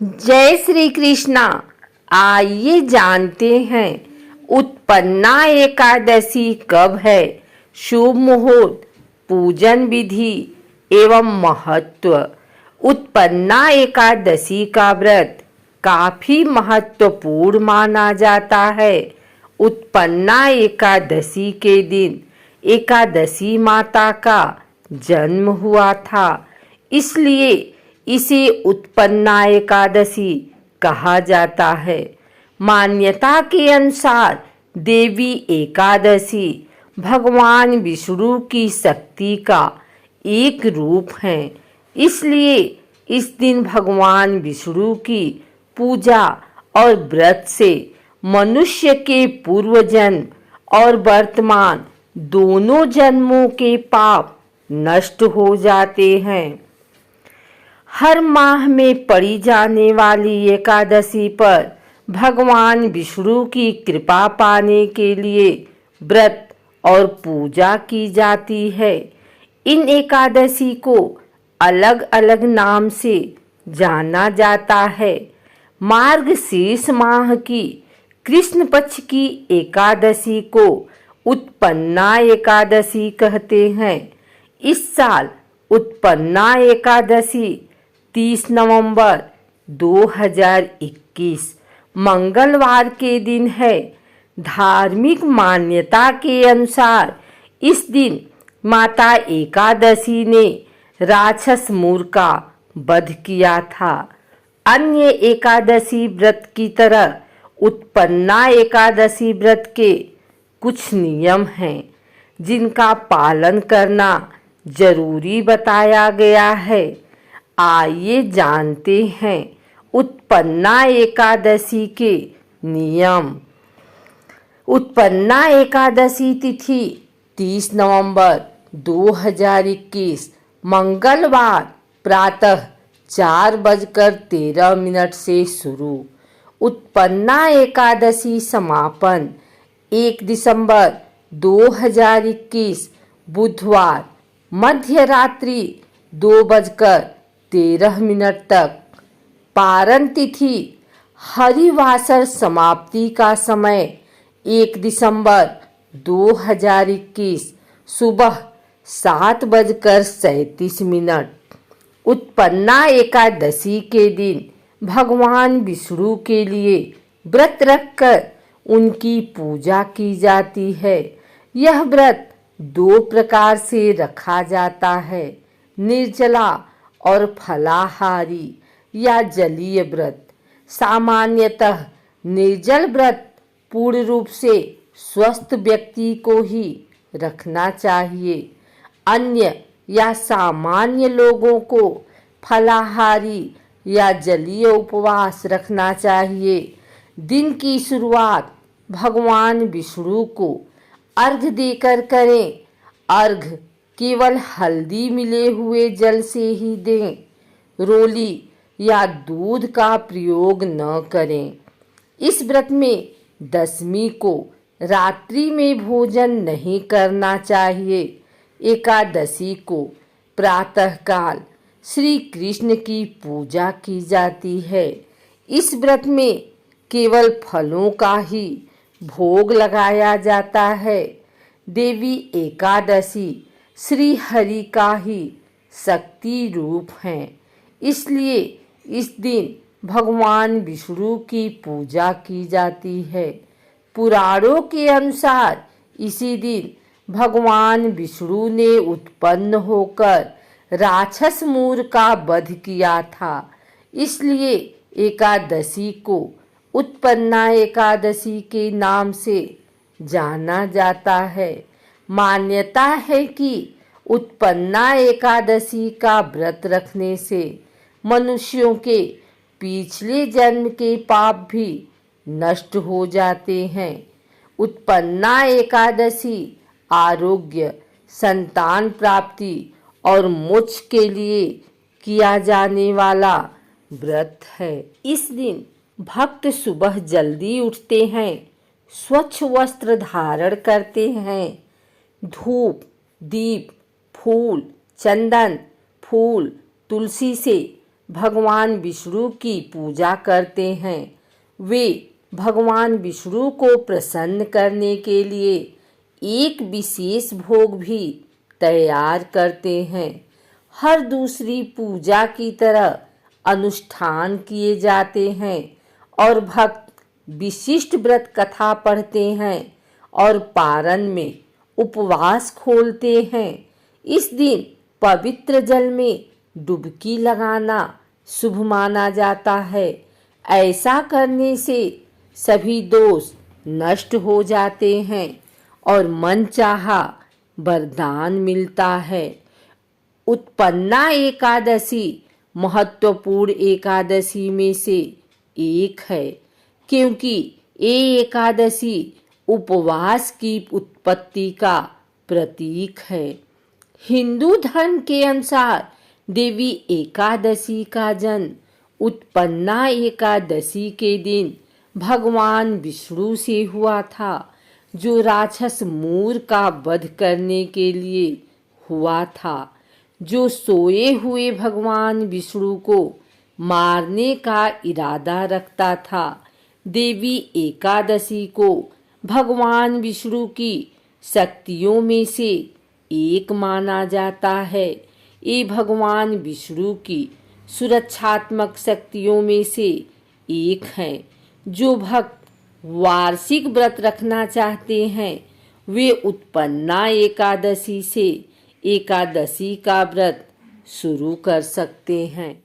जय श्री कृष्णा। आइए जानते हैं उत्पन्ना एकादशी कब है, शुभ मुहूर्त, पूजन विधि एवं महत्व। उत्पन्ना एकादशी का व्रत काफी महत्वपूर्ण माना जाता है। उत्पन्ना एकादशी के दिन एकादशी माता का जन्म हुआ था, इसलिए इसे उत्पन्ना एकादशी कहा जाता है। मान्यता के अनुसार देवी एकादशी भगवान विष्णु की शक्ति का एक रूप है, इसलिए इस दिन भगवान विष्णु की पूजा और व्रत से मनुष्य के पूर्व जन्म और वर्तमान दोनों जन्मों के पाप नष्ट हो जाते हैं। हर माह में पड़ी जाने वाली एकादशी पर भगवान विष्णु की कृपा पाने के लिए व्रत और पूजा की जाती है। इन एकादशी को अलग अलग नाम से जाना जाता है। मार्गशीर्ष माह की कृष्ण पक्ष की एकादशी को उत्पन्ना एकादशी कहते हैं। इस साल उत्पन्ना एकादशी 30 नवंबर 2021 मंगलवार के दिन है। धार्मिक मान्यता के अनुसार इस दिन माता एकादशी ने राक्षस मूर का वध किया था। अन्य एकादशी व्रत की तरह उत्पन्ना एकादशी व्रत के कुछ नियम हैं जिनका पालन करना जरूरी बताया गया है। आइए जानते हैं उत्पन्ना एकादशी के नियम। उत्पन्ना एकादशी तिथि 30 नवंबर 2021 मंगलवार प्रातः 4:13 से शुरू। उत्पन्ना एकादशी समापन 1 दिसंबर 2021 बुधवार मध्य रात्रि 2:13 तक। पारण तिथि हरिवासर समाप्ति का समय 1 दिसंबर 2021 सुबह 7:37। उत्पन्ना एकादशी के दिन भगवान विष्णु के लिए व्रत रखकर उनकी पूजा की जाती है। यह व्रत 2 प्रकार से रखा जाता है, निर्जला और फलाहारी या जलीय व्रत। सामान्यतः निर्जल व्रत पूर्ण रूप से स्वस्थ व्यक्ति को ही रखना चाहिए। अन्य या सामान्य लोगों को फलाहारी या जलीय उपवास रखना चाहिए। दिन की शुरुआत भगवान विष्णु को अर्घ्य देकर करें। अर्घ्य केवल हल्दी मिले हुए जल से ही दें। रोली या दूध का प्रयोग न करें। इस व्रत में दशमी को रात्रि में भोजन नहीं करना चाहिए। एकादशी को प्रातःकाल श्री कृष्ण की पूजा की जाती है। इस व्रत में केवल फलों का ही भोग लगाया जाता है। देवी एकादशी श्री हरि का ही शक्ति रूप है, इसलिए इस दिन भगवान विष्णु की पूजा की जाती है। पुराणों के अनुसार इसी दिन भगवान विष्णु ने उत्पन्न होकर राक्षस मूर का वध किया था, इसलिए एकादशी को उत्पन्ना एकादशी के नाम से जाना जाता है। मान्यता है कि उत्पन्ना एकादशी का व्रत रखने से मनुष्यों के पिछले जन्म के पाप भी नष्ट हो जाते हैं। उत्पन्ना एकादशी आरोग्य, संतान प्राप्ति और मोक्ष के लिए किया जाने वाला व्रत है। इस दिन भक्त सुबह जल्दी उठते हैं, स्वच्छ वस्त्र धारण करते हैं, धूप, दीप, फूल, चंदन, फूल, तुलसी से भगवान विष्णु की पूजा करते हैं। वे भगवान विष्णु को प्रसन्न करने के लिए एक विशेष भोग भी तैयार करते हैं। हर दूसरी पूजा की तरह अनुष्ठान किए जाते हैं और भक्त विशिष्ट व्रत कथा पढ़ते हैं और पारण में उपवास खोलते हैं। इस दिन पवित्र जल में डुबकी लगाना शुभ माना जाता है। ऐसा करने से सभी दोष नष्ट हो जाते हैं और मनचाहा वरदान मिलता है। उत्पन्ना एकादशी महत्वपूर्ण एकादशी में से एक है, क्योंकि ये एकादशी उपवास की उत्पत्ति का प्रतीक है। हिंदू धर्म के अनुसार देवी एकादशी का जन्म उत्पन्ना एकादशी के दिन भगवान विष्णु से हुआ था, जो राक्षस मूर का वध करने के लिए हुआ था, जो सोए हुए भगवान विष्णु को मारने का इरादा रखता था। देवी एकादशी को भगवान विष्णु की शक्तियों में से एक माना जाता है। ये भगवान विष्णु की सुरक्षात्मक शक्तियों में से एक है। जो भक्त वार्षिक व्रत रखना चाहते हैं वे उत्पन्ना एकादशी से एकादशी का व्रत शुरू कर सकते हैं।